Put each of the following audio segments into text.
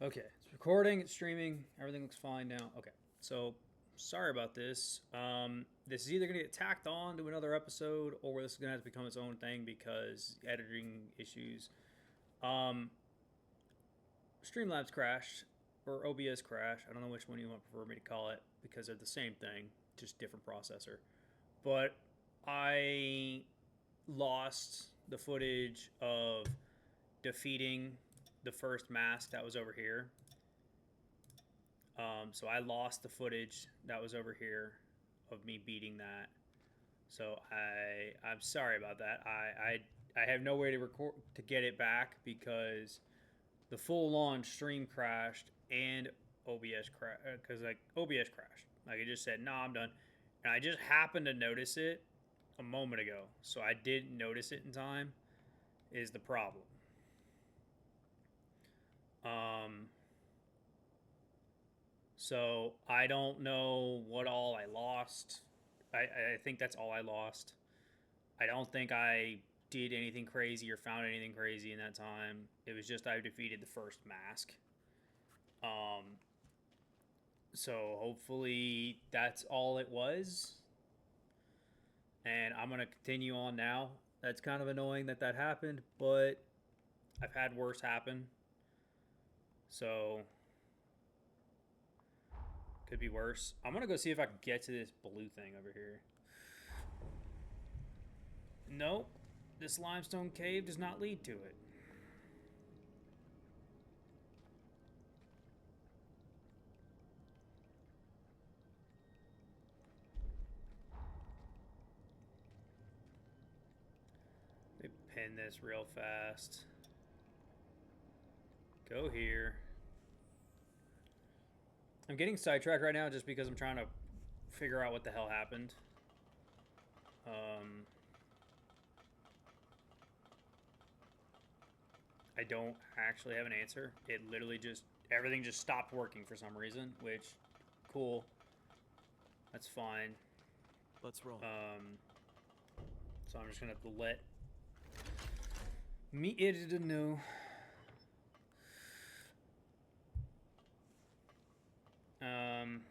Okay, it's recording, it's streaming, everything looks fine now. Okay, so sorry about this. This is either going to get tacked on to another episode or this is going to have to become its own thing because editing issues. Um, Streamlabs crashed or OBS crashed. I don't know which one you want prefer me to call it because they're the same thing, just different processor. But I lost the footage of defeating the first mask that was over here. So I lost the footage that was over here of me beating that. So I'm sorry about that. I have no way to record to get it back because the full launch stream crashed and OBS crashed because like OBS crashed. Like it just said, "No, I'm done," and I just happened to notice it a moment ago. So I didn't notice it in time. Is the problem? Um, So I don't know what all I lost. I think that's all I lost. I don't think I did anything crazy or found anything crazy in that time. It was just I defeated the first mask. Um, so hopefully that's all it was. And I'm going to continue on now. That's kind of annoying that that happened, but I've had worse happen. So could be worse. I'm going to go see if I can get to this blue thing over here. Nope. This limestone cave does not lead to it. They pin this real fast. Go here. I'm getting sidetracked right now just because I'm trying to figure out what the hell happened. Um, I don't actually have an answer. It literally just everything just stopped working for some reason, which cool. That's fine. Let's roll. So I'm just gonna have to let me edit a new. Um,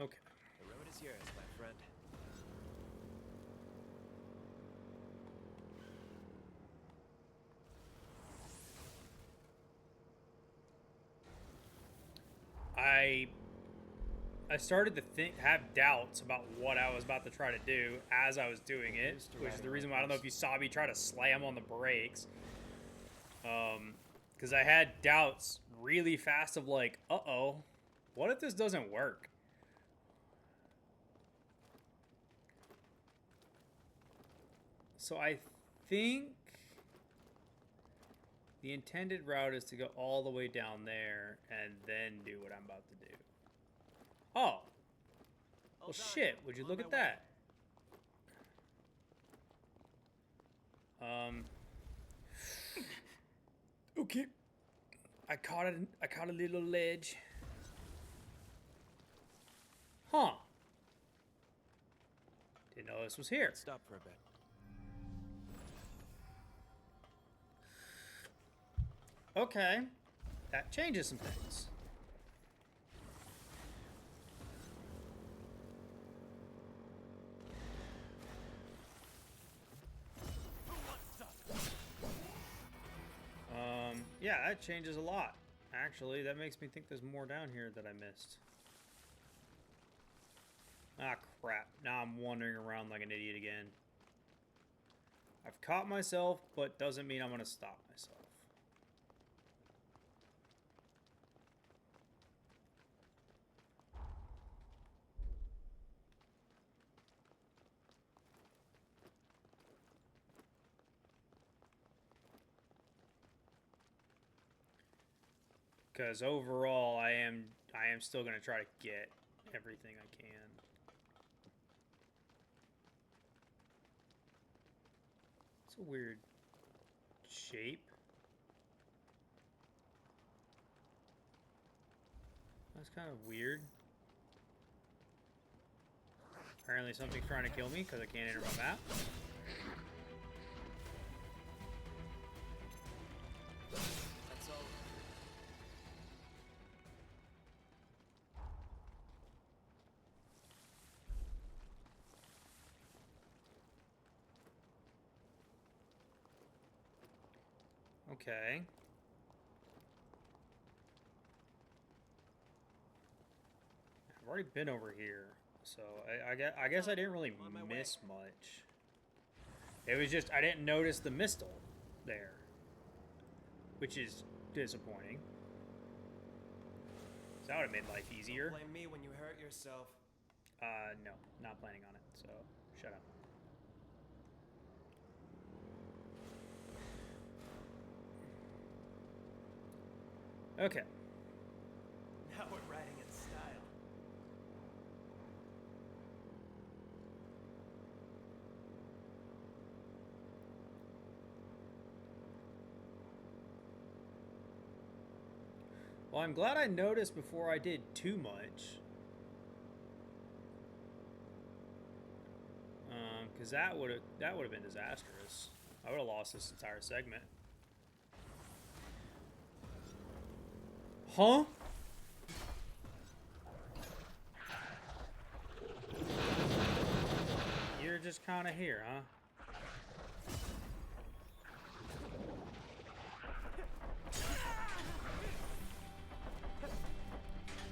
okay. The road is yours, my friend. I I started to have doubts about what I was about to try to do as I was doing it, which is the reason why I don't know if you saw me try to slam on the brakes. Because I had doubts really fast of like, uh-oh, what if this doesn't work? So I think the intended route is to go all the way down there and then do what I'm about to do. Oh, well shit, would you look at that? Um, okay. I caught a little ledge. Huh. Didn't know this was here. Let's stop for a bit. Okay. That changes some things. Yeah, that changes a lot. Actually, that makes me think there's more down here that I missed. Ah, crap. Now I'm wandering around like an idiot again. I've caught myself, but doesn't mean I'm going to stop myself. Because overall, I am still gonna try to get everything I can. It's a weird shape. That's kind of weird. Apparently something's trying to kill me because I can't enter my map. That's all. Okay. I've already been over here, so I guess I didn't really On my miss much. It was just I didn't notice the mistle there, which is disappointing. So that would have made life easier. Blame me when you hurt yourself. No, not planning on it, so shut up. Okay. Now we're riding in style. Well, I'm glad I noticed before I did too much. Because that would have been disastrous. I would have lost this entire segment. Huh? You're just kind of here, huh?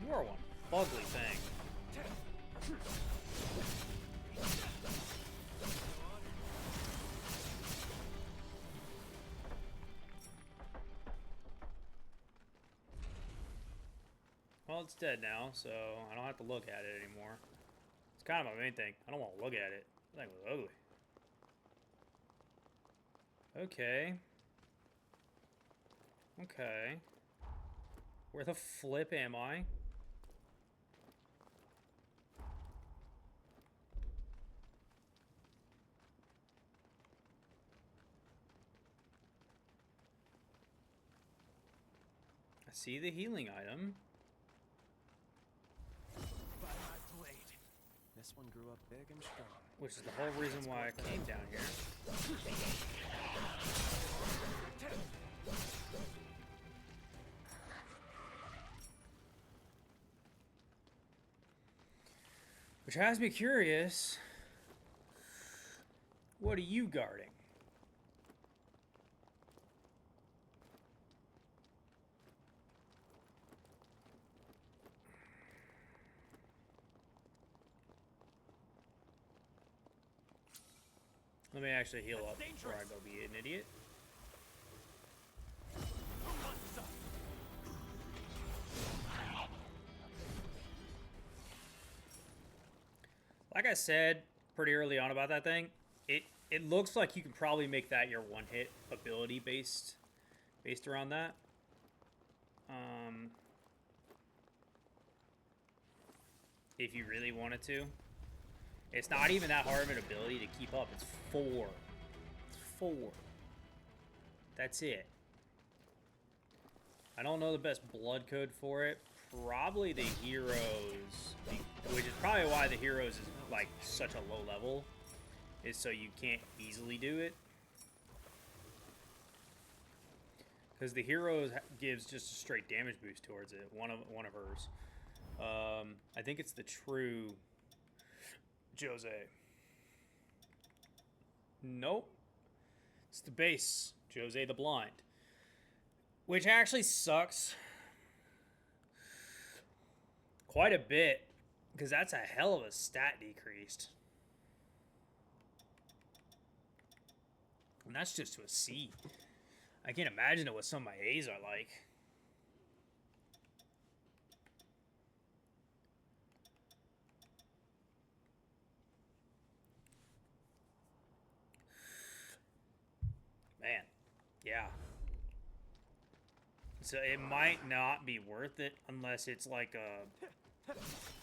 You are one ugly thing. Well, it's dead now, so I don't have to look at it anymore. It's kind of my main thing. I don't want to look at it. That thing was ugly. Okay. Okay. Where the flip am I? I see the healing item. By my blade. This one grew up big and strong. Which is the whole reason why I came down here. Which has me curious. What are you guarding? Let me actually heal up before I go be an idiot. Like I said pretty early on about that thing, it looks like you can probably make that your one hit ability based around that. If you really wanted to. It's not even that hard of an ability to keep up. It's 4. It's 4. That's it. I don't know the best blood code for it. Probably the heroes, which is probably why the heroes is like such a low level, is so you can't easily do it. Because the heroes gives just a straight damage boost towards it. One of hers. I think it's the true Jose. Nope. It's the base, Jose the Blind. Which actually sucks quite a bit, because that's a hell of a stat decreased. And that's just to a C. I can't imagine it what some of my A's are like. Man, yeah. So it might not be worth it unless it's like a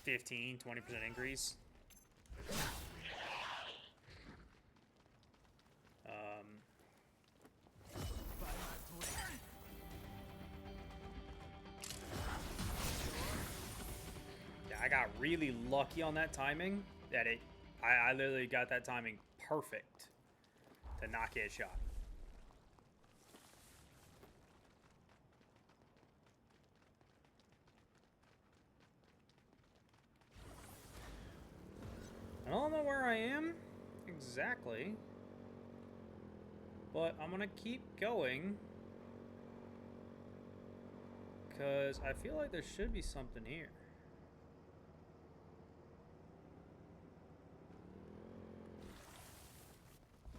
15, 20% increase. Yeah, I got really lucky on that timing that I literally got that timing perfect to not get shot. I don't know where I am exactly, but I'm gonna keep going because I feel like there should be something here.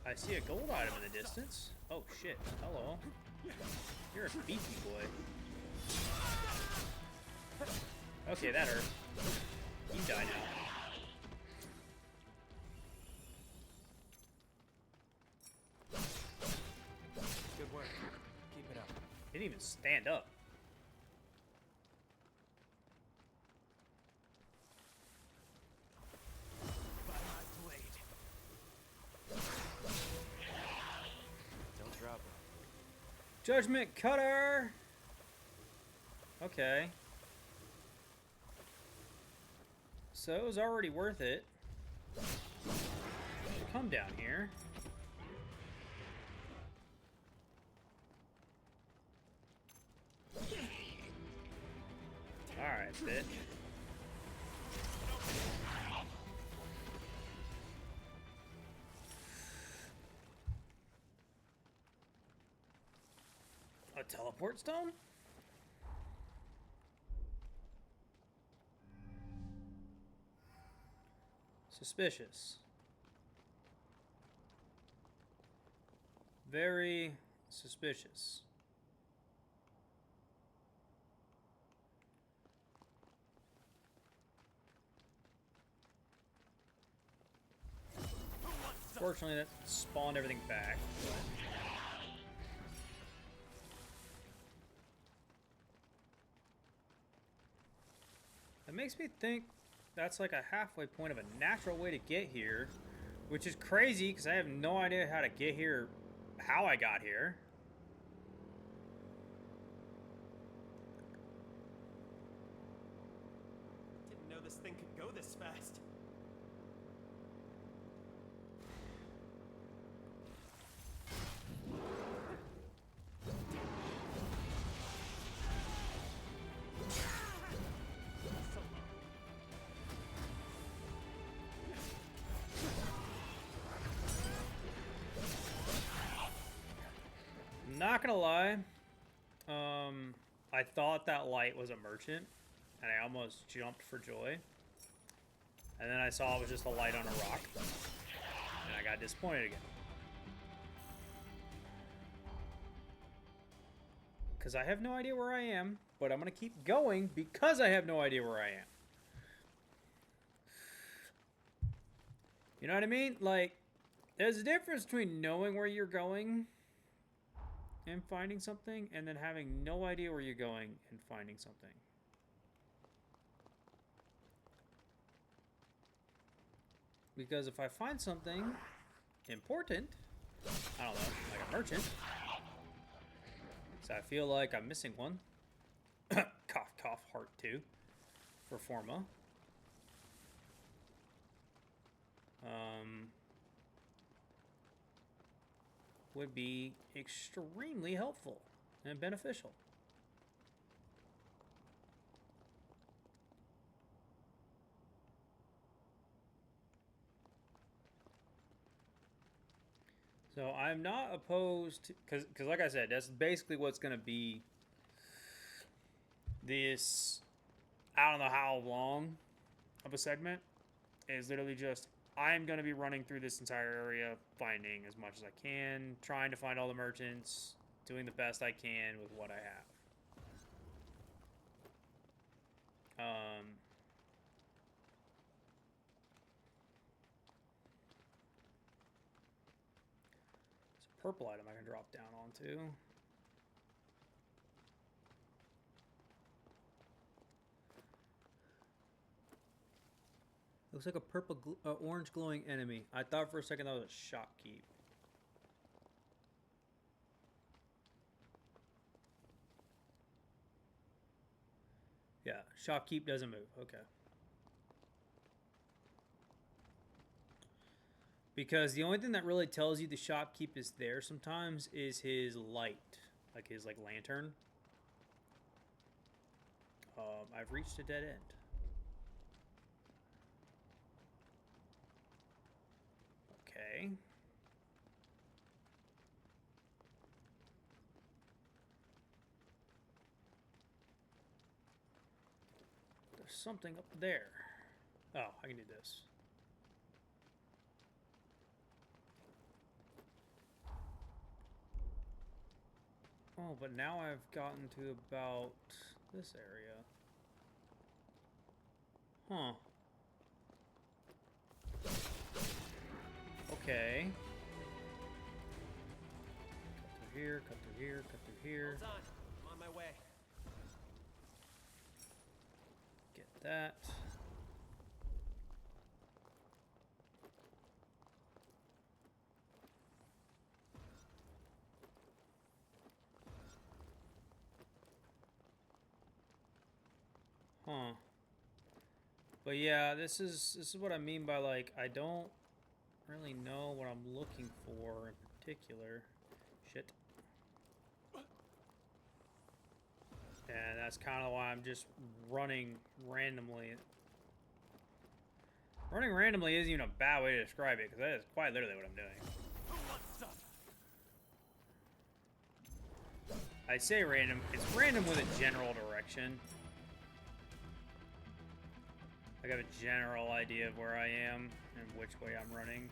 I see a gold item in the distance. Oh shit, hello. You're a beefy boy. Okay, that hurt. You die now. Good work. Keep it up. Didn't even stand up. By my blade. Don't drop it. Judgment Cutter! Okay. So it was already worth it. Come down here. Alright, bitch. A teleport stone? Suspicious. Very suspicious. Fortunately, that spawned everything back. That makes me think that's like a halfway point of a natural way to get here, which is crazy because I have no idea how to get here, how I got here. Didn't know this thing could go this fast. Not gonna lie, I thought that light was a merchant, and I almost jumped for joy. And then I saw it was just a light on a rock, and I got disappointed again. Because I have no idea where I am, but I'm gonna keep going because I have no idea where I am. You know what I mean? Like, there's a difference between knowing where you're going and finding something, and then having no idea where you're going and finding something. Because if I find something important, I don't know, like a merchant, so I feel like I'm missing one. Cough, cough, heart 2 for Forma. Would be extremely helpful and beneficial. So I'm not opposed to, because like I said, that's basically what's going to be this, I don't know how long of a segment, is literally just, I'm going to be running through this entire area, finding as much as I can, trying to find all the merchants, doing the best I can with what I have. It's a purple item I can drop down onto. Looks like a orange glowing enemy. I thought for a second that was a shopkeep. Yeah, shopkeep doesn't move. Okay. Because the only thing that really tells you the shopkeep is there sometimes is his light, like his lantern. I've reached a dead end. Okay. There's something up there. Oh, I can do this. Oh, but now I've gotten to about this area. Huh. Okay. Cut through here, cut through here, cut through here. Hold on. I'm on my way. Get that. Huh. But yeah, this is what I mean by I don't really know what I'm looking for in particular. Shit. And that's kind of why I'm just running randomly. Running randomly isn't even a bad way to describe it, because that is quite literally what I'm doing. Who wants some? I say random. It's random with a general direction. I have a general idea of where I am and which way I'm running.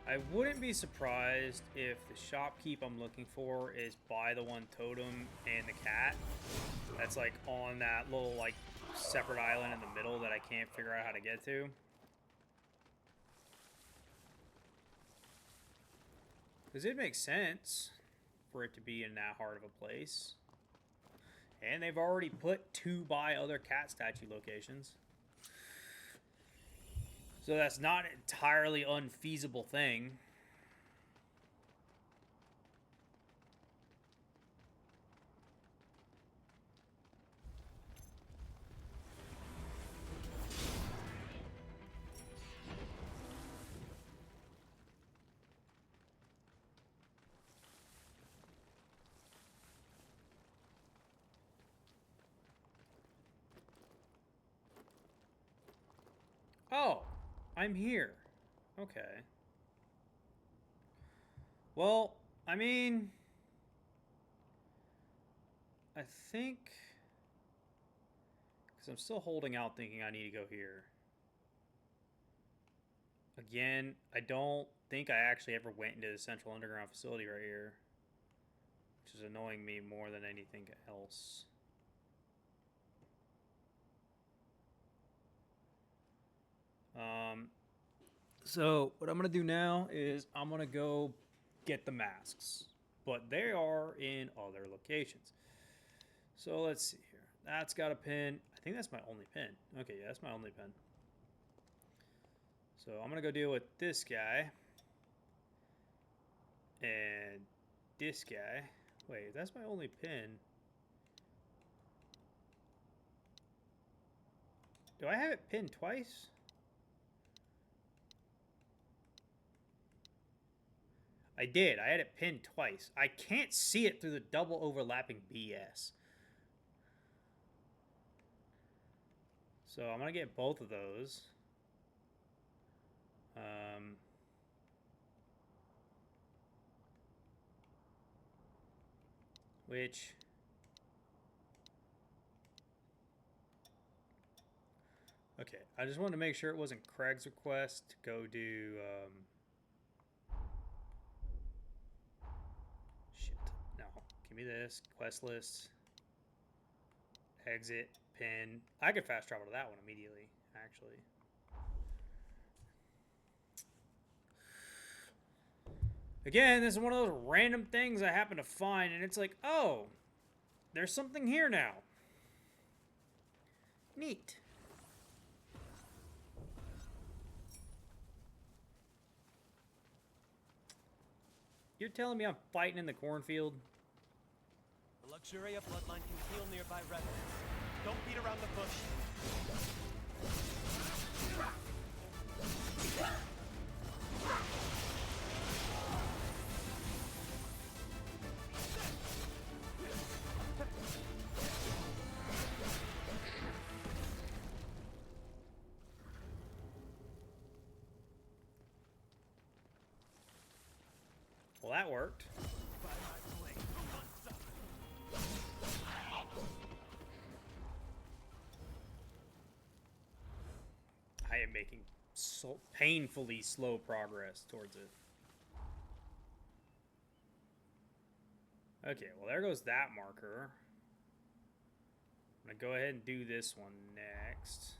I wouldn't be surprised if the shopkeep I'm looking for is by the one totem and the cat. That's on that little separate island in the middle that I can't figure out how to get to. Because it makes sense for it to be in that hard of a place. And they've already put 2 by other cat statue locations. So that's not an entirely unfeasible thing. Oh, I'm here. Okay. Well, I mean, I think, because I'm still holding out thinking I need to go here. Again, I don't think I actually ever went into the central underground facility right here, which is annoying me more than anything else. So what I'm going to do now is I'm going to go get the masks, but they are in other locations. So let's see here. That's got a pin. I think that's my only pin. Okay, yeah, that's my only pin. So I'm going to go deal with this guy. And this guy. Wait, that's my only pin. Do I have it pinned twice? I did. I had it pinned twice. I can't see it through the double overlapping BS. So I'm going to get both of those. Which... Okay, I just wanted to make sure it wasn't Craig's request to go do... Shit. No. Give me this. Quest list. Exit. Pin. I could fast travel to that one immediately, actually. Again, this is one of those random things I happen to find, and it's like, oh, there's something here now. Neat. You're telling me I'm fighting in the cornfield? The Luxuria bloodline can heal nearby revenants. Don't beat around the bush. Well, that worked. I am making so painfully slow progress towards it. Okay, well, there goes that marker. I'm going to go ahead and do this one next.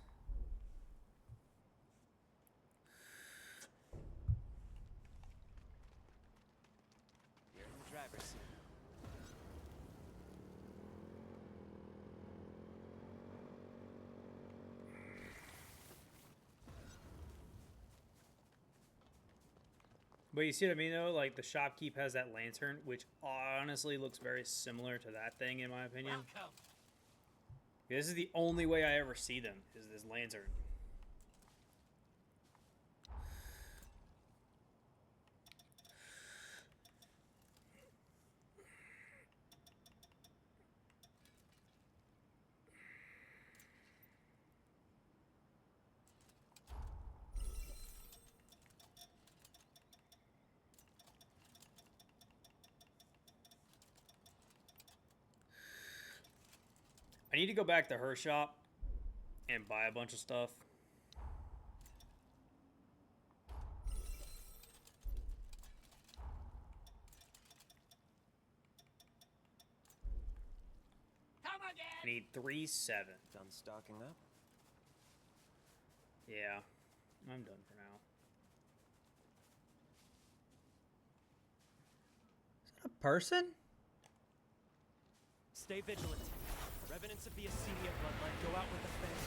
You're in the driver's seat. But you see what I mean, though? Like, the shopkeep has that lantern, which honestly looks very similar to that thing, in my opinion. Welcome. This is the only way I ever see them, is this lantern. I need to go back to her shop and buy a bunch of stuff. Come again. I need 3-7. Done stocking up? Yeah, I'm done for now. Is that a person? Stay vigilant. Revenants of the Asenia bloodline go out with a bang.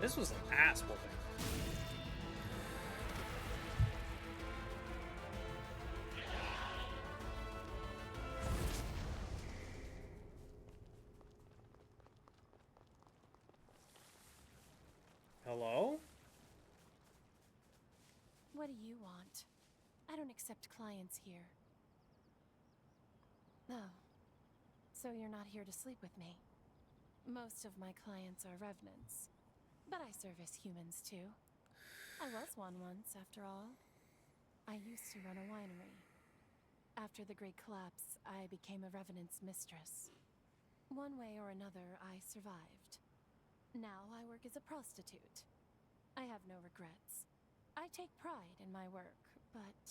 This was an ass whooping. Hello? What do you want? I don't accept clients here. Oh. So you're not here to sleep with me. Most of my clients are revenants. But I service humans too. I was one once, after all. I used to run a winery. After the Great Collapse, I became a revenant's mistress. One way or another, I survived. Now I work as a prostitute. I have no regrets. I take pride in my work, but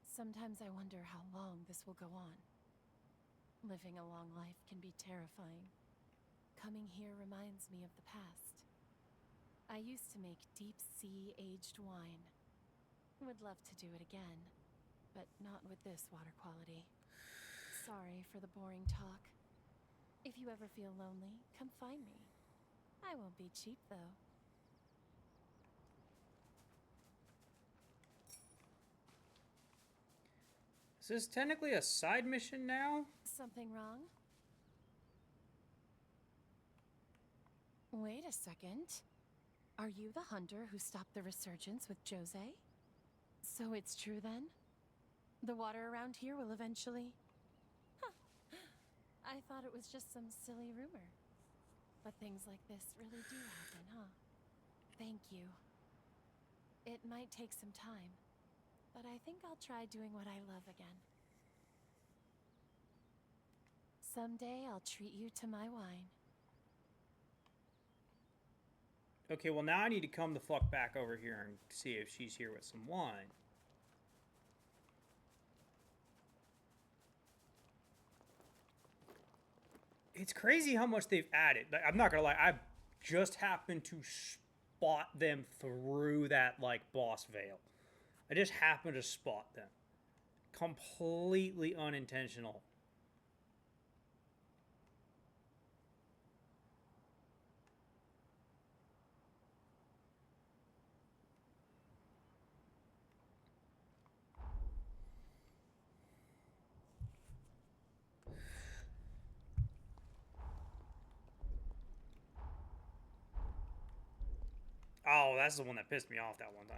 sometimes I wonder how long this will go on. Living a long life can be terrifying. Coming here reminds me of the past. I used to make deep-sea aged wine. Would love to do it again, but not with this water quality. Sorry for the boring talk. If you ever feel lonely, come find me. I won't be cheap, though. Is this technically a side mission now? Something wrong? Wait a second. Are you the hunter who stopped the resurgence with Jose? So it's true then? The water around here will eventually... Huh. I thought it was just some silly rumor. But things like this really do happen, huh? Thank you. It might take some time, but I think I'll try doing what I love again. Someday I'll treat you to my wine. Okay, well now I need to come the fuck back over here and see if she's here with some wine. It's crazy how much they've added. Like, I'm not gonna lie, I just happened to spot them through that like boss veil. I just happened to spot them. Completely unintentional. Oh, that's the one that pissed me off that one time.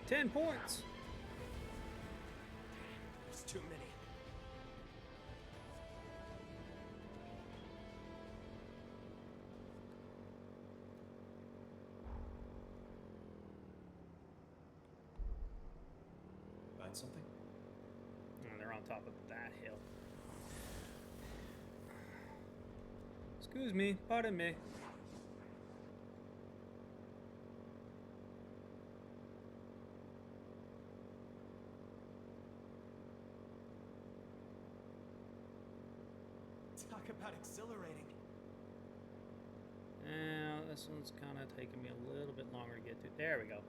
$10 points. There's too many. Find something? And they're on top of that hill. Excuse me, pardon me. Talk about exhilarating. Now, this one's kind of taking me a little bit longer to get to. There we go.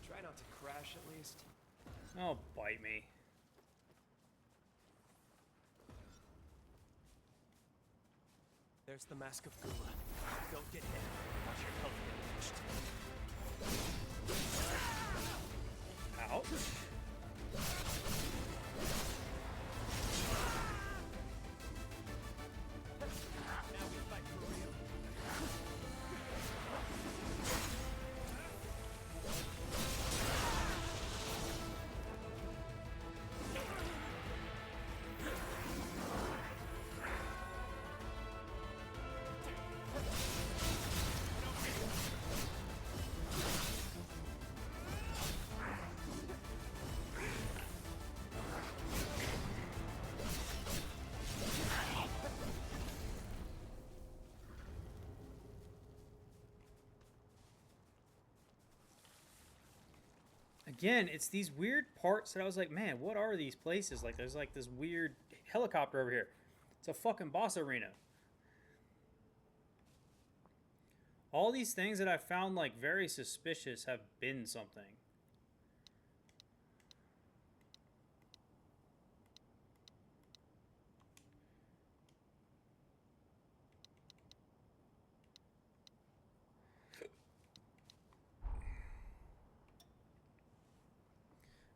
Try not to crash at least. Oh, bite me. There's the Mask of Gula. Don't get hit. Watch your health get pushed. Ouch. Now we fight for real. Again, it's these weird parts that I was like, man, what are these places? Like, there's like this weird helicopter over here. It's a fucking boss arena. All these things that I found like very suspicious have been something.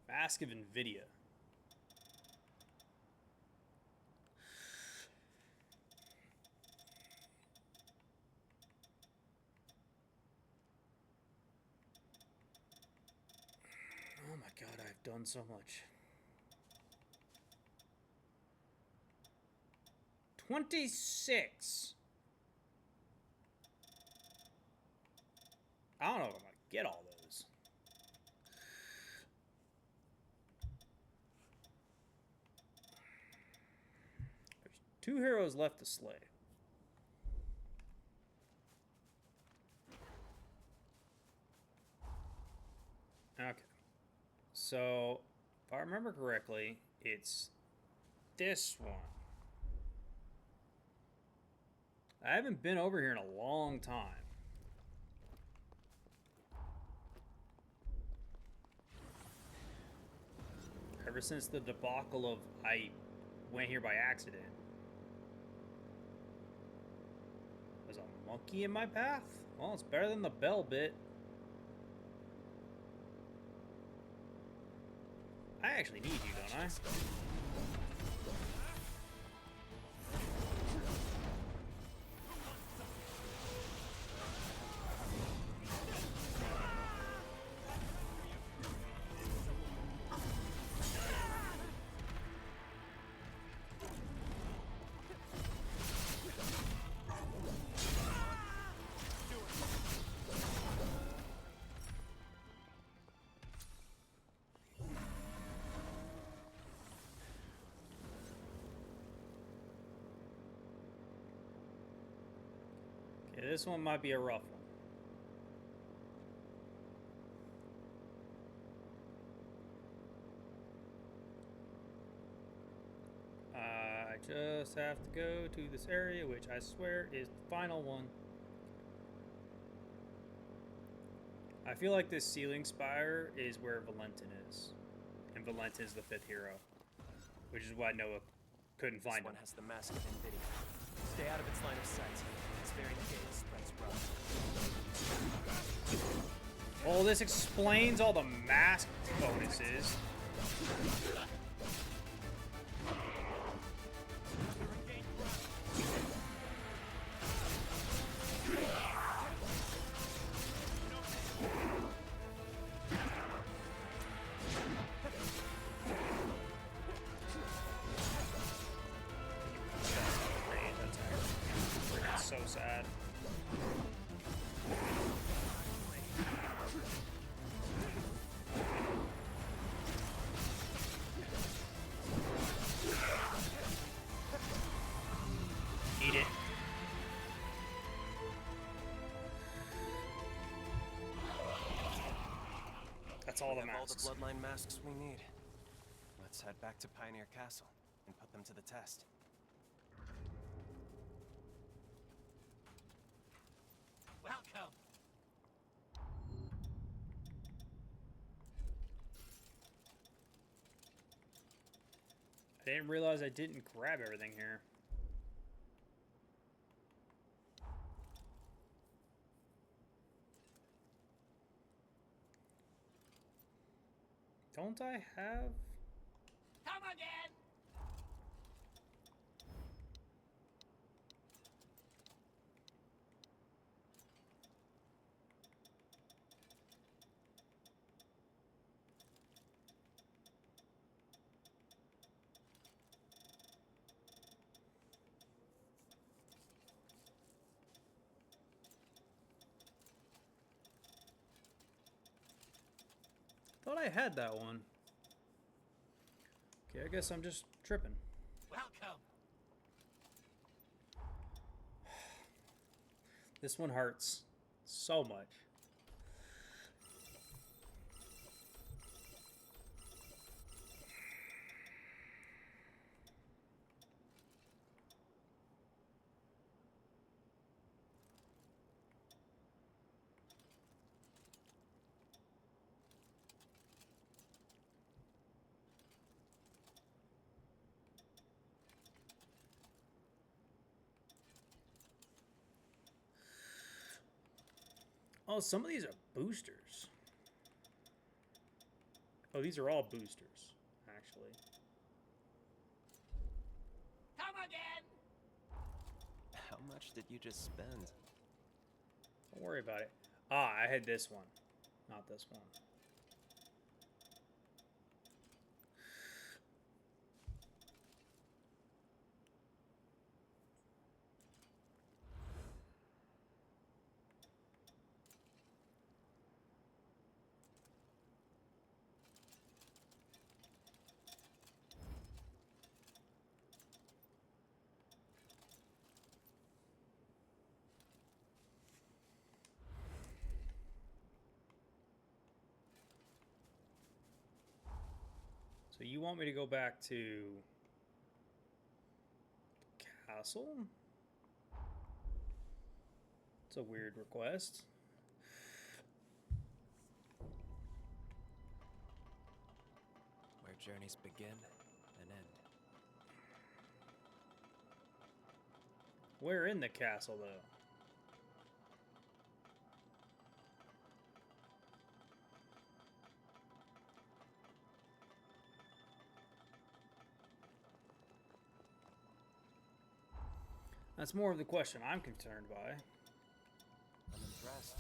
Mask of Nvidia. Oh my god, I've done so much. 26. I don't know if I'm gonna get all those. There's 2 heroes left to slay. Okay. So, if I remember correctly, it's this one. I haven't been over here in a long time. Ever since the debacle of I went here by accident. There's a monkey in my path? Well, it's better than the bell bit. actually need you, don't I? Okay, this one might be a rough one. I just have to go to this area, which I swear is the final one. I feel like this ceiling spire is where Valentin is. And Valentin is the 5th hero. Which is why Noah couldn't find This one him. has the mask of Nvidia. Stay out of its line of sight. Its very name spreads rust. Oh, this explains all the mask bonuses. That's so sad. Eat it. That's all We the have all the masks. bloodline masks we need. Let's head back to Pioneer Castle and put them to the test. Welcome. I didn't realize I didn't grab everything here. Don't I have... Come again. Thought I had that one. Okay, I guess I'm just tripping. Welcome. This one hurts so much. Oh, some of these are boosters. Oh, these are all boosters, actually. Come again. How much did you just spend? Don't worry about it. Ah, I had this one, not this one. So you want me to go back to the castle? It's a weird request. Where journeys begin and end. Where in the castle, though? That's more of the question I'm concerned by. I'm impressed.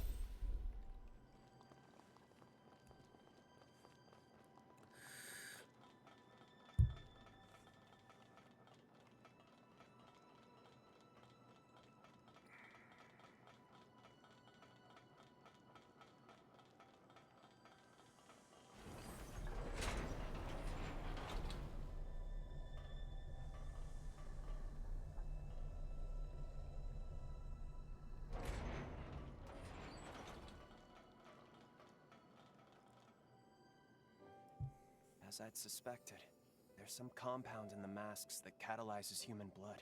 As I'd suspected, there's some compound in the masks that catalyzes human blood.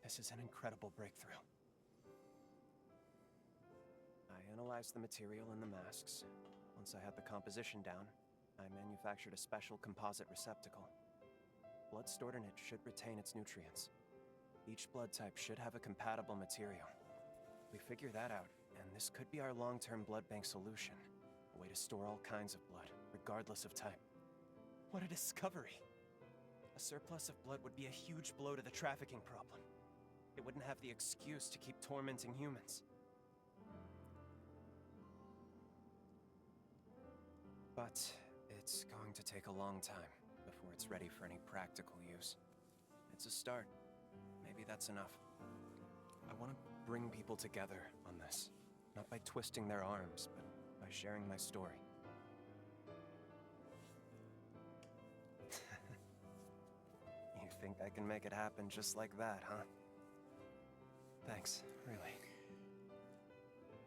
This is an incredible breakthrough. I analyzed the material in the masks. Once I had the composition down, I manufactured a special composite receptacle. Blood stored in it should retain its nutrients. Each blood type should have a compatible material. We figure that out, and this could be our long-term blood bank solution. A way to store all kinds of blood, regardless of type. What a discovery! A surplus of blood would be a huge blow to the trafficking problem. It wouldn't have the excuse to keep tormenting humans. But it's going to take a long time before it's ready for any practical use. It's a start. Maybe that's enough. I want to bring people together on this. Not by twisting their arms, but by sharing my story. You think I can make it happen just like that, huh? Thanks, really.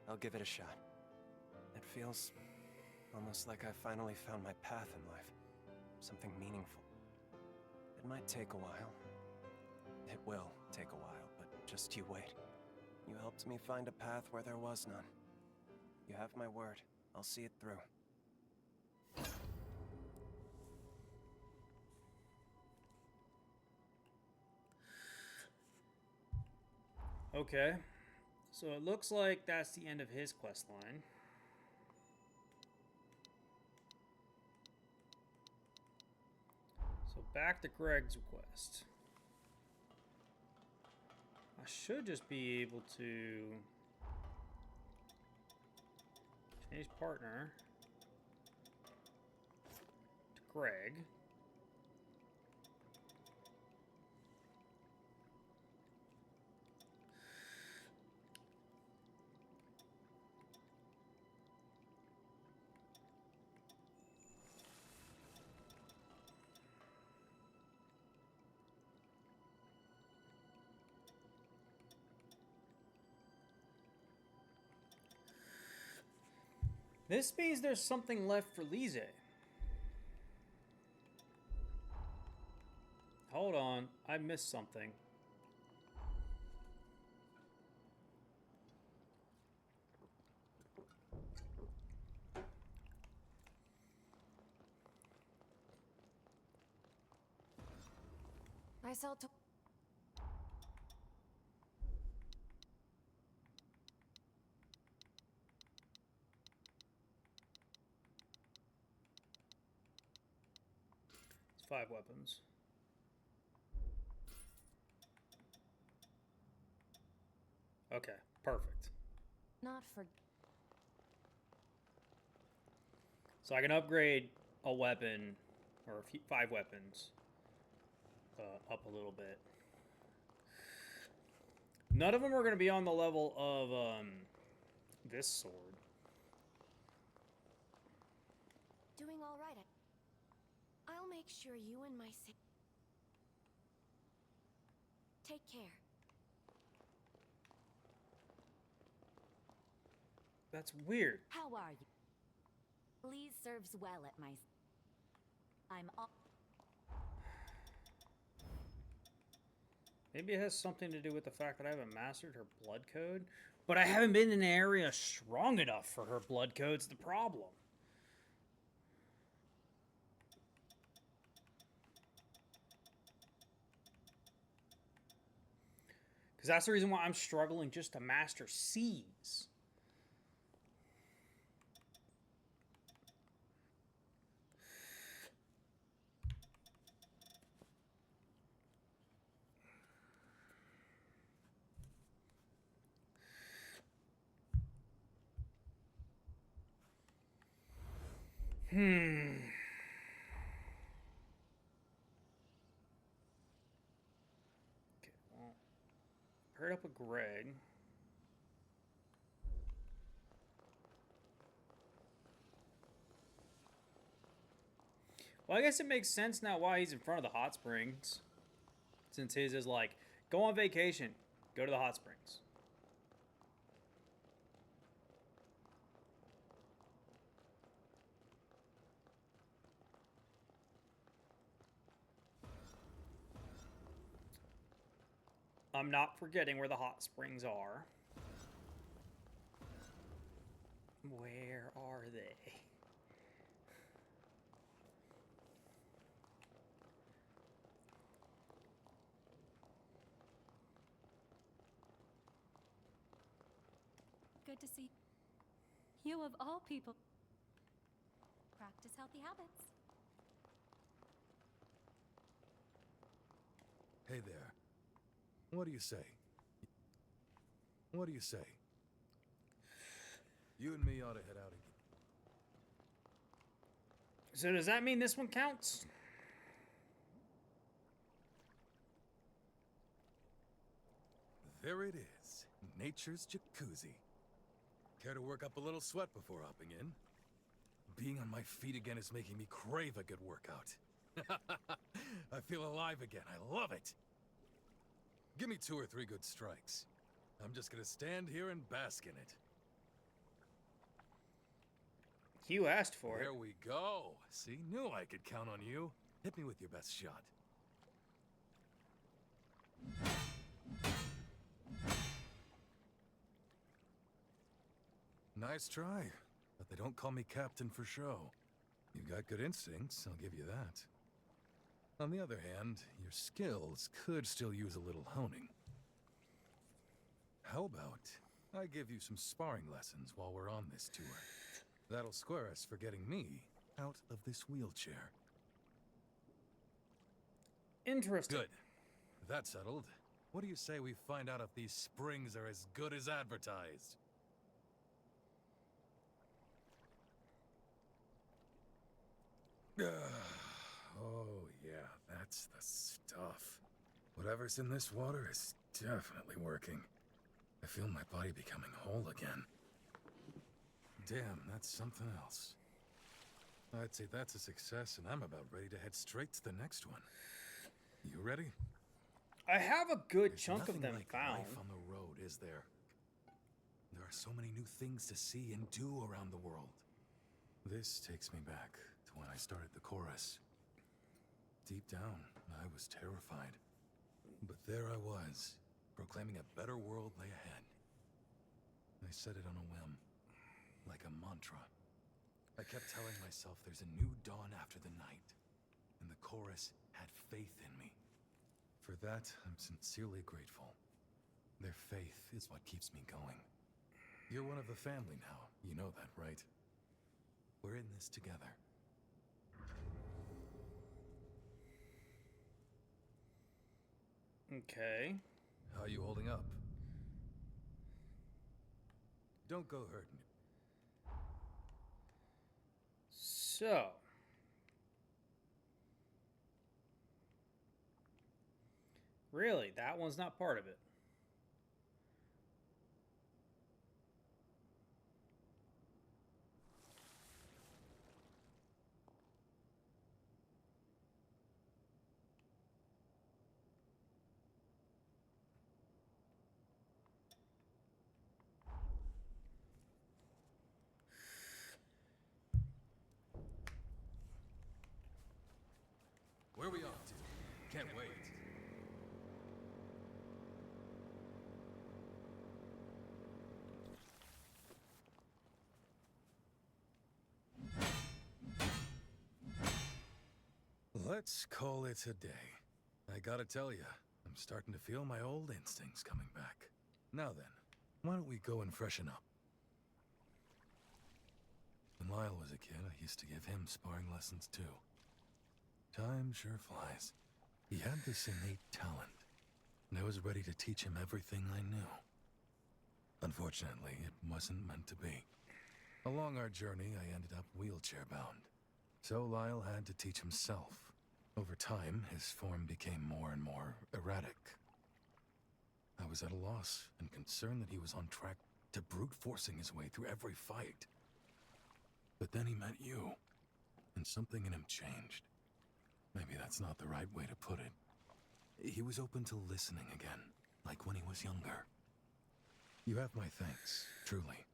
I'll give it a shot. It feels almost like I finally found my path in life. Something meaningful. It might take a while. It will take a while, but just you wait. You helped me find a path where there was none. You have my word. I'll see it through. Okay. So it looks like that's the end of his quest line. So back to Greg's request. I should just be able to change partner to Greg. This means there's something left for Lise. Hold on, I missed something. I sell to. It's 5 weapons. Okay, perfect. Not for. So I can upgrade a weapon, or 5 weapons, up a little bit. None of them are going to be on the level of this sword. Doing all right. I'll make sure you and my. Take care. That's weird. How are you? Lee serves well at my. I'm all. Maybe it has something to do with the fact that I haven't mastered her blood code, but I haven't been in an area strong enough for her blood code's the problem. Because that's the reason why I'm struggling just to master C's. Hmm. Okay, well, paired up with Greg. Well, I guess it makes sense now why he's in front of the hot springs. Since his is like, go on vacation, go to the hot springs. I'm not forgetting where the hot springs are. Where are they? Good to see you of all people. Practice healthy habits. Hey there. What do you say? What do you say? You and me ought to head out again. So does that mean this one counts? There it is. Nature's jacuzzi. Care to work up a little sweat before hopping in? Being on my feet again is making me crave a good workout. I feel alive again. I love it. Give me 2 or 3 good strikes. I'm just gonna stand here and bask in it. You asked for it. There we go. See, knew I could count on you. Hit me with your best shot. Nice try, but they don't call me captain for show. You've got good instincts, I'll give you that. On the other hand, your skills could still use a little honing. How about I give you some sparring lessons while we're on this tour? That'll square us for getting me out of this wheelchair. Interesting. Good. That's settled. What do you say we find out if these springs are as good as advertised? Oh, yeah, that's the stuff. Whatever's in this water is definitely working. I feel my body becoming whole again. Damn, that's something else. I'd say that's a success, and I'm about ready to head straight to the next one. You ready? I have a good There's chunk of nothing them like found. life on the road, is there? There are so many new things to see and do around the world. This takes me back to when I started the chorus. Deep down, I was terrified. But there I was, proclaiming a better world lay ahead. I said it on a whim, like a mantra. I kept telling myself there's a new dawn after the night, and the chorus had faith in me. For that, I'm sincerely grateful. Their faith is what keeps me going. You're one of the family now, you know that, right? We're in this together. Okay. How are you holding up? Don't go hurting. So. Really, that one's not part of it. Where are we off to? Can't wait. Let's call it a day. I gotta tell you, I'm starting to feel my old instincts coming back. Now then, why don't we go and freshen up? When Lyle was a kid, I used to give him sparring lessons too. Time sure flies. He had this innate talent, and I was ready to teach him everything I knew. Unfortunately, it wasn't meant to be. Along our journey, I ended up wheelchair-bound, So Lyle had to teach himself. Over time, his form became more and more erratic. I was at a loss and concerned that he was on track to brute forcing his way through every fight. But then he met you, and something in him changed. Maybe that's not the right way to put it. He was open to listening again, like when he was younger. You have my thanks, truly.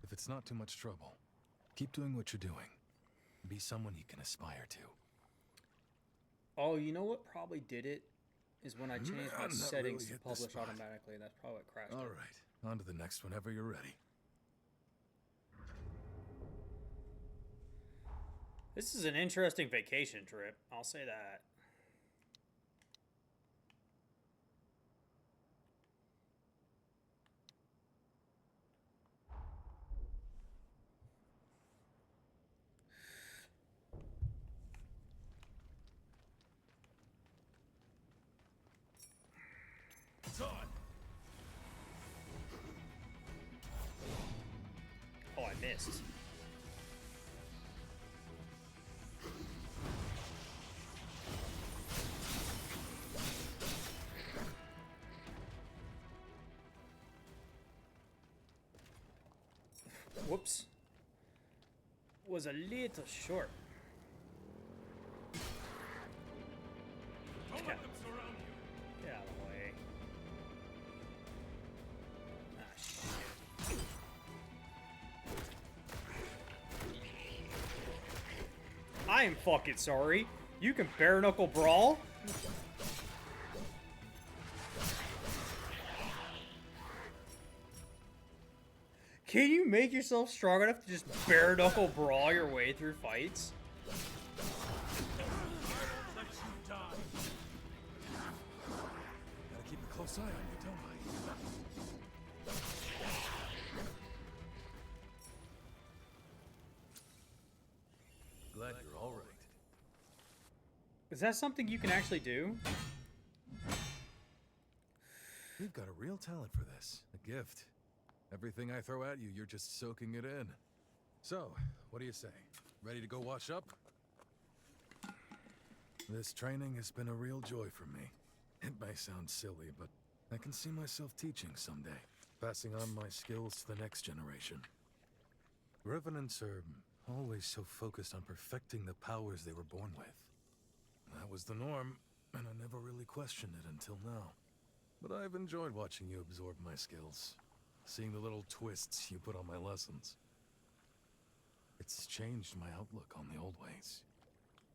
If it's not too much trouble, keep doing what you're doing. Be someone he can aspire to. Oh, you know what probably did it? Is when I changed my Not settings really to hit the publish spot. automatically. That's probably what crashed All it. right, on to the next whenever you're ready. This is an interesting vacation trip. I'll say that. It's on! Oh, I missed. Whoops. Was a little short. Don't Yeah. let them surround you! Get out of the way. Ah, shit. I am fucking sorry. You can bare knuckle brawl? Can you make yourself strong enough to just bare knuckle brawl your way through fights? Let you die! Gotta keep a close eye on you, don't I? Glad you're all right. Is that something you can actually do? You've got a real talent for this. A gift. Everything I throw at you, you're just soaking it in. So, what do you say? Ready to go wash up? This training has been a real joy for me. It may sound silly, but I can see myself teaching someday. Passing on my skills to the next generation. Revenants are always so focused on perfecting the powers they were born with. That was the norm, and I never really questioned it until now. But I've enjoyed watching you absorb my skills. Seeing the little twists you put on my lessons. It's changed my outlook on the old ways.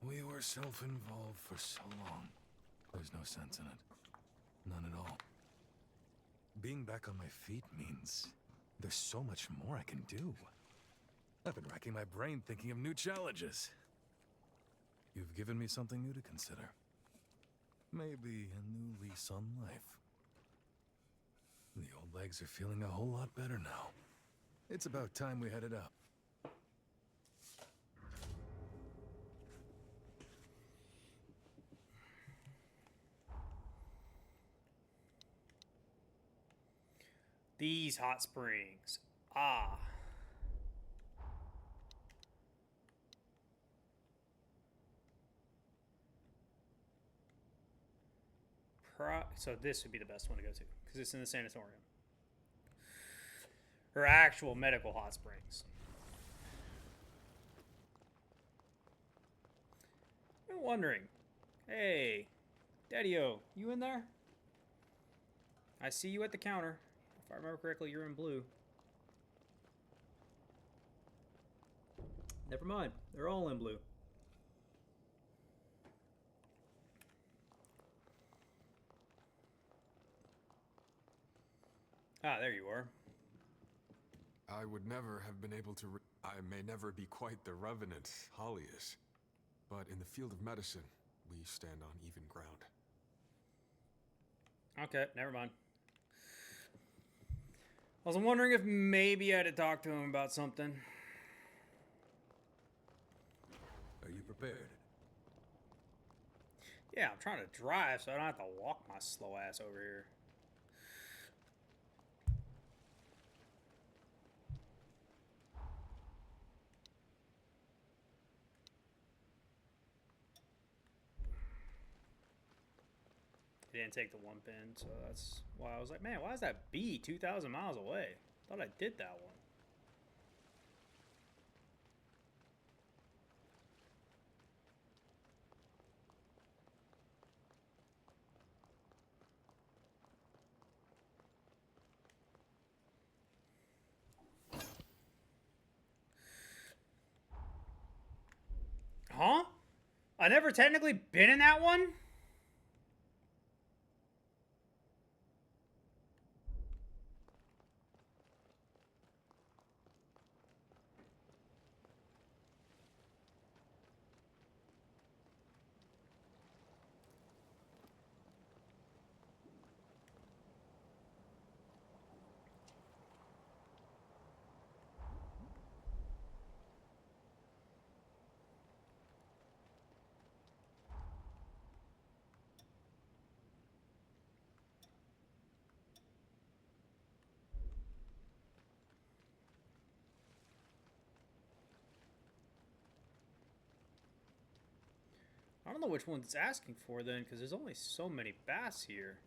We were self-involved for so long. There's no sense in it. None at all. Being back on my feet means there's so much more I can do. I've been racking my brain thinking of new challenges. You've given me something new to consider. Maybe a new lease on life. The old legs are feeling a whole lot better now. It's about time we headed up. These hot springs. Ah. So this would be the best one to go to because it's in the sanatorium. Or actual medical hot springs. I'm wondering. Hey, Daddy-O, you in there? I see you at the counter. If I remember correctly, you're in blue. Never mind. They're all in blue. Ah, there you are. I would never have been able to. I may never be quite the revenant Holly is, but in the field of medicine, we stand on even ground. Okay, never mind. I was wondering if maybe I had to talk to him about something. Are you prepared? Yeah, I'm trying to drive so I don't have to walk my slow ass over here. It didn't take the one pin, so that's why I was like, man, why is that B 2,000 miles away? Thought I did that one. Huh? I never technically been in that one? I don't know which one it's asking for then, because there's only so many bass here.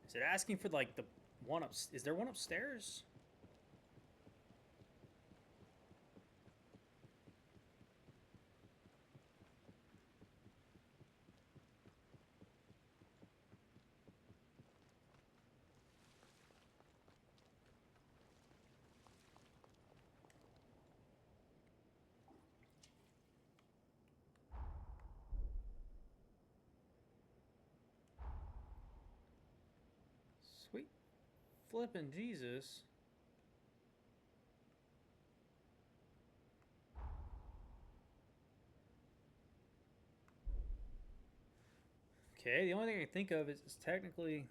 Is it asking for like the one up? Is there one upstairs? Sweet flippin' Jesus. Okay, the only thing I can think of is technically...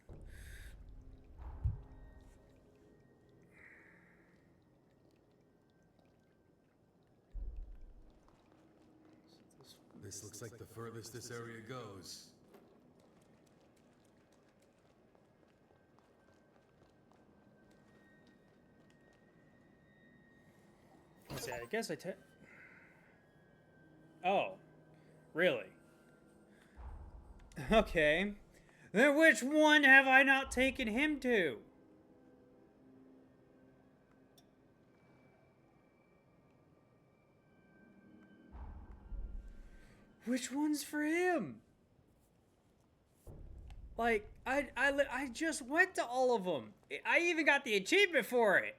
This looks like the furthest this area goes. Let's see, I guess Oh, really? Okay. Then which one have I not taken him to? Which one's for him? Like, I just went to all of them. I even got the achievement for it.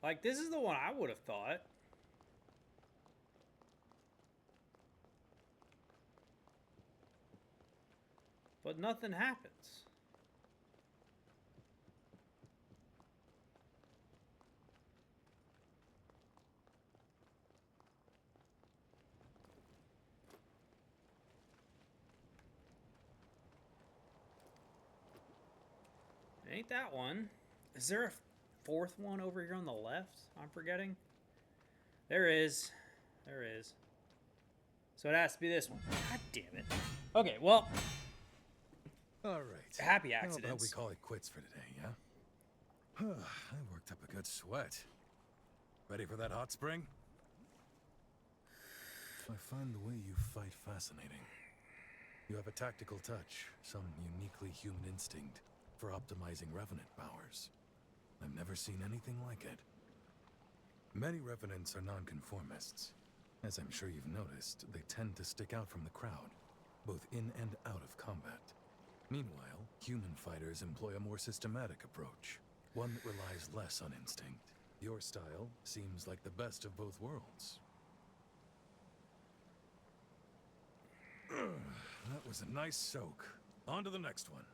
Like, this is the one I would have thought. But nothing happens. Ain't that one. Is there a fourth one over here on the left I'm forgetting? There is. There is. So it has to be this one. God damn it. Okay, well. All right. Happy How accidents. about we call it quits for today, yeah? I worked up a good sweat. Ready for that hot spring? I find the way you fight fascinating. You have a tactical touch, some uniquely human instinct for optimizing Revenant powers. I've never seen anything like it. Many Revenants are nonconformists. As I'm sure you've noticed, they tend to stick out from the crowd, both in and out of combat. Meanwhile, human fighters employ a more systematic approach, one that relies less on instinct. Your style seems like the best of both worlds. That was a nice soak. On to the next one.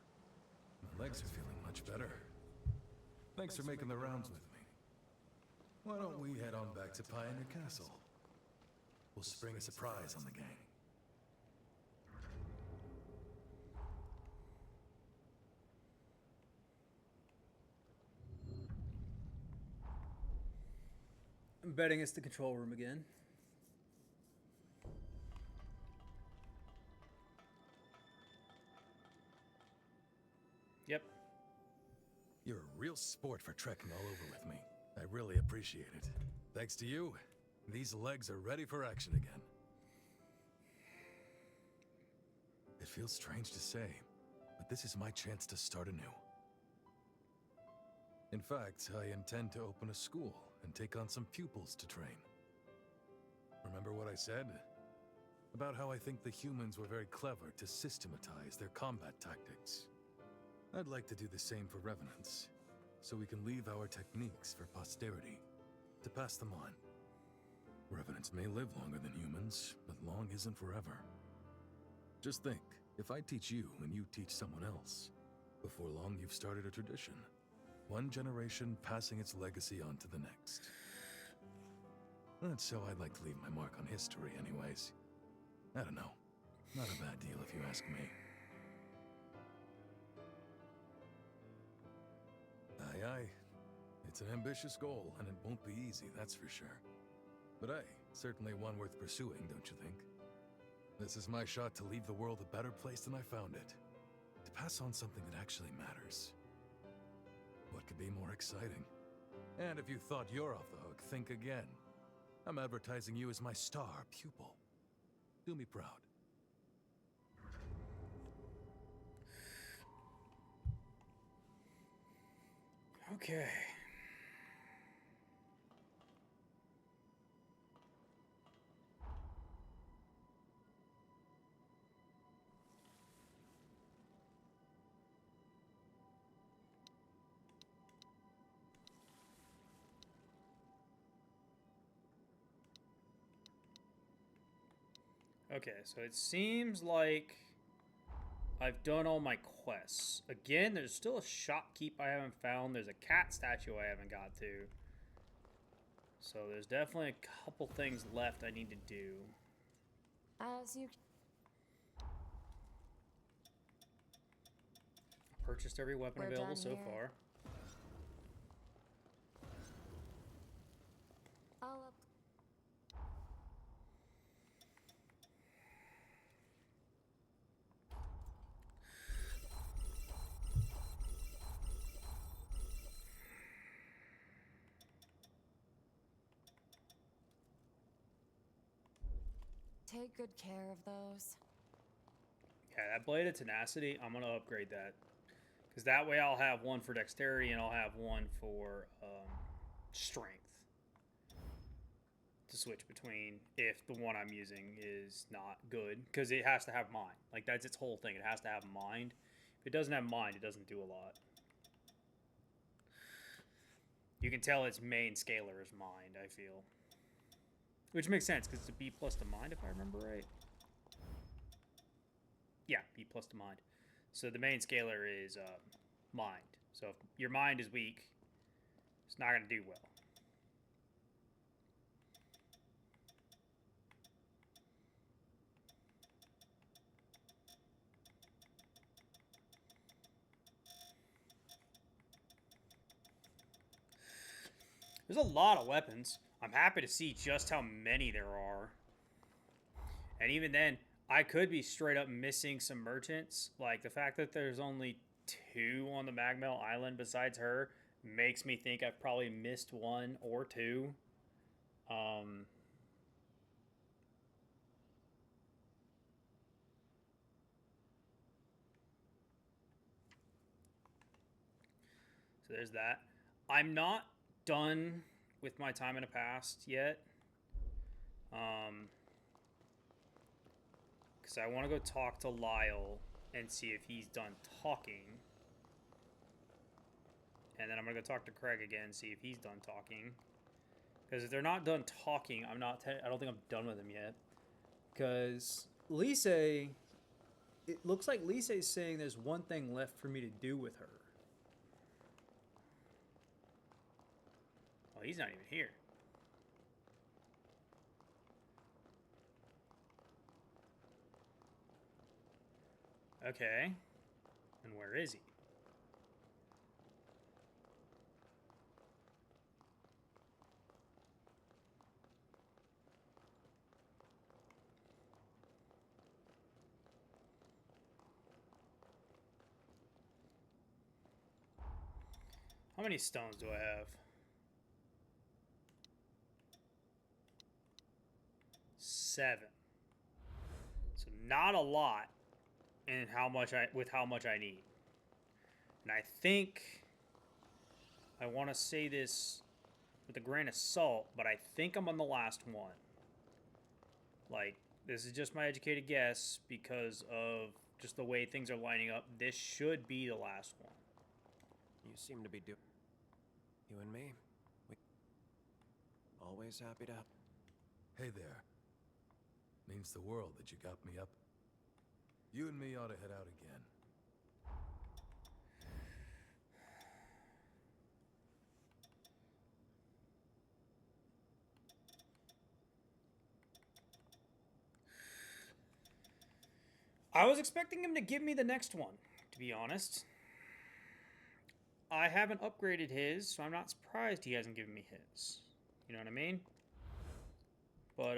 My legs are feeling much better. Thanks for making the rounds with me. Why don't we head on back to Pioneer Castle? We'll spring a surprise on the gang. I'm betting it's the control room again. Yep. You're a real sport for trekking all over with me. I really appreciate it. Thanks to you, these legs are ready for action again. It feels strange to say, but this is my chance to start anew. In fact, I intend to open a school and take on some pupils to train. Remember what I said? About how I think the humans were very clever to systematize their combat tactics. I'd like to do the same for Revenants, so we can leave our techniques for posterity, to pass them on. Revenants may live longer than humans, but long isn't forever. Just think, if I teach you and you teach someone else, before long you've started a tradition. One generation passing its legacy on to the next. That's how I'd like to leave my mark on history anyways. I don't know. Not a bad deal if you ask me. Aye, aye. It's an ambitious goal, and it won't be easy, that's for sure. But hey, certainly one worth pursuing, don't you think? This is my shot to leave the world a better place than I found it. To pass on something that actually matters. What could be more exciting? And if you thought you're off the hook, think again. I'm advertising you as my star pupil. Do me proud. Okay. Okay, so it seems like I've done all my quests. Again, there's still a shopkeep I haven't found. There's a cat statue I haven't got to. So there's definitely a couple things left I need to do. As you Purchased every weapon We're available done so here. far. I'll up. Take good care of those. Yeah, that Blade of Tenacity, I'm going to upgrade that. Because that way I'll have one for Dexterity and I'll have one for Strength. To switch between if the one I'm using is not good. Because it has to have mind. Like, that's its whole thing. It has to have mind. If it doesn't have mind, it doesn't do a lot. You can tell its main scalar is mind, I feel. Which makes sense, because it's a B plus to mind, if I remember right. Yeah, B plus to mind. So the main scalar is mind. So if your mind is weak, it's not going to do well. There's a lot of weapons. I'm happy to see just how many there are. And even then, I could be straight up missing some merchants. Like, the fact that there's only 2 on the Magmel Island besides her makes me think I've probably missed 1 or 2. So there's that. I'm not done with my time in the past yet. Because I want to go talk to Lyle and see if he's done talking. And then I'm going to go talk to Craig again, see if he's done talking. Because if they're not done talking, I don't think I'm done with them yet. Because Lise, it looks like Lise is saying there's one thing left for me to do with her. Oh, he's not even here. Okay. And where is he? How many stones do I have? 7. So not a lot in how much I need. And I think I want to say this with a grain of salt, but I think I'm on the last one. Like, this is just my educated guess because of just the way things are lining up. This should be the last one. You seem to be you and me, we always happy to help. Hey there. Means the world that you got me up. You and me ought to head out again. I was expecting him to give me the next one, to be honest. I haven't upgraded his, so I'm not surprised he hasn't given me his. You know what I mean? But,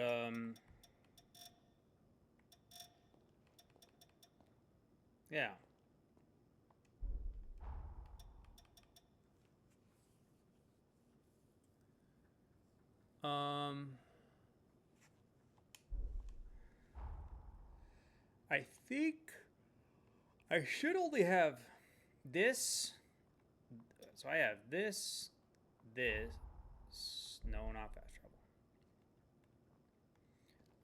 yeah. I think I should only have this. So I have this. No, not fast travel.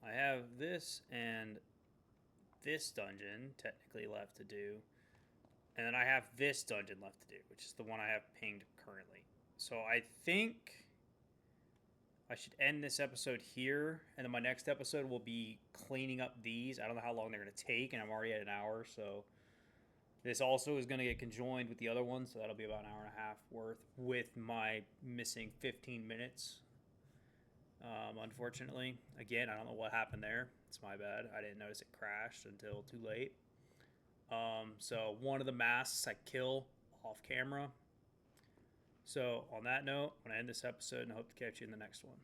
I have this and this dungeon technically left to do. And then I have this dungeon left to do, which is the one I have pinged currently. So I think I should end this episode here, and then my next episode will be cleaning up these. I don't know how long they're going to take, and I'm already at an hour, so this also is going to get conjoined with the other one, so that'll be about an hour and a half worth with my missing 15 minutes. Unfortunately, again, I don't know what happened there. It's my bad. I didn't notice it crashed until too late. So one of the masks I kill off camera. So on that note, I'm going to end this episode and I hope to catch you in the next one.